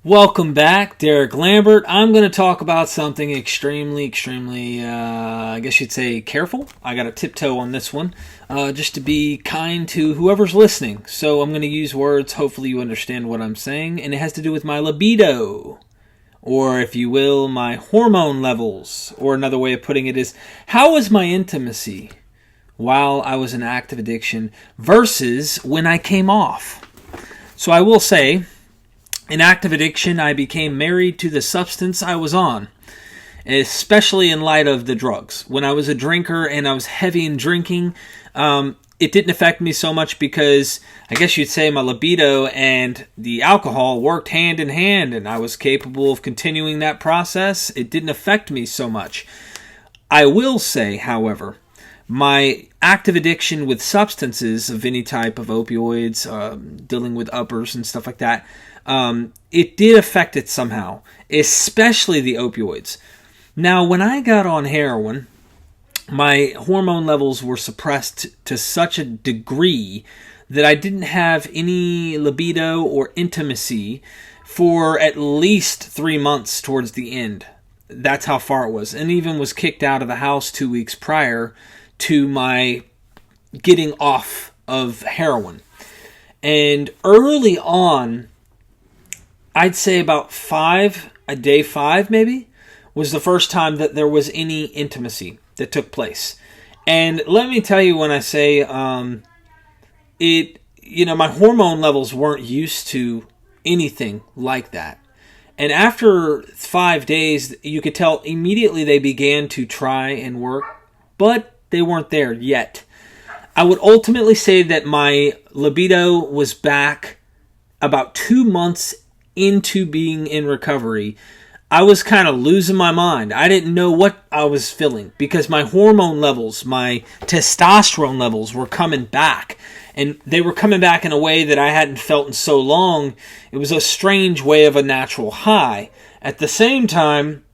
Welcome back, Derek Lambert. I'm going to talk about something extremely, I guess you'd say careful. I got to tiptoe on this one, just to be kind to whoever's listening. So I'm going to use words, hopefully you understand what I'm saying, and it has to do with my libido, or if you will, my hormone levels, or another way of putting it is, how was my intimacy while I was in active addiction versus when I came off? So I will say, in active addiction, I became married to the substance I was on, especially in light of the drugs. When I was a drinker and I was heavy in drinking, it didn't affect me so much because I guess you'd say my libido and the alcohol worked hand in hand and I was capable of continuing that process. It didn't affect me so much. I will say, however, my active addiction with substances of any type of opioids, dealing with uppers and stuff like that, it did affect it somehow, especially the opioids. Now, when I got on heroin, my hormone levels were suppressed to such a degree that I didn't have any libido or intimacy for at least 3 months towards the end. That's how far it was. And even was kicked out of the house 2 weeks prior to my getting off of heroin. And early on, I'd say about day five maybe, was the first time that there was any intimacy that took place. And let me tell you, when I say my hormone levels weren't used to anything like that. And after 5 days, you could tell immediately they began to try and work, but they weren't there yet. I would ultimately say that my libido was back about 2 months into being in recovery. I was kind of losing my mind. I didn't know what I was feeling because my hormone levels, my testosterone levels were coming back. And they were coming back in a way that I hadn't felt in so long. It was a strange way of a natural high. At the same time,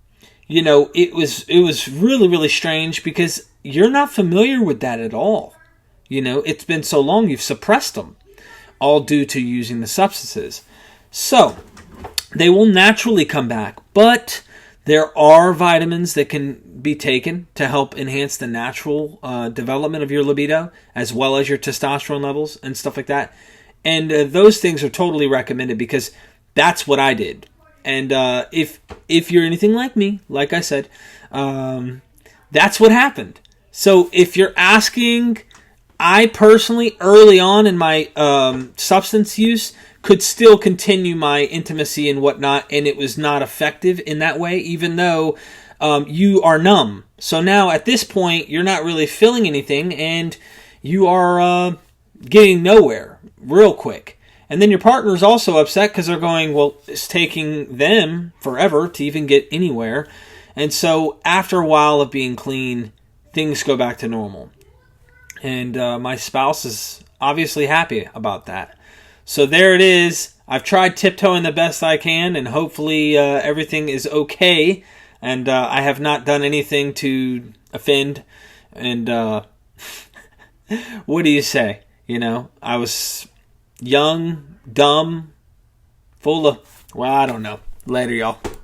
it was really, really strange because you're not familiar with that at all. It's been so long, you've suppressed them, all due to using the substances. So, they will naturally come back, but there are vitamins that can be taken to help enhance the natural development of your libido, as well as your testosterone levels and stuff like that. And those things are totally recommended because that's what I did. And if you're anything like me, like I said, that's what happened. So if you're asking, I personally, early on in my substance use, could still continue my intimacy and whatnot, and it was not effective in that way, even though you are numb. So now, at this point, you're not really feeling anything, and you are getting nowhere real quick. And then your partner is also upset because they're going, well, it's taking them forever to even get anywhere. And so, after a while of being clean, things go back to normal. And my spouse is obviously happy about that. So there it is. I've tried tiptoeing the best I can, and hopefully everything is okay. And I have not done anything to offend. And what do you say? I was young, dumb, full of, I don't know. Later, y'all.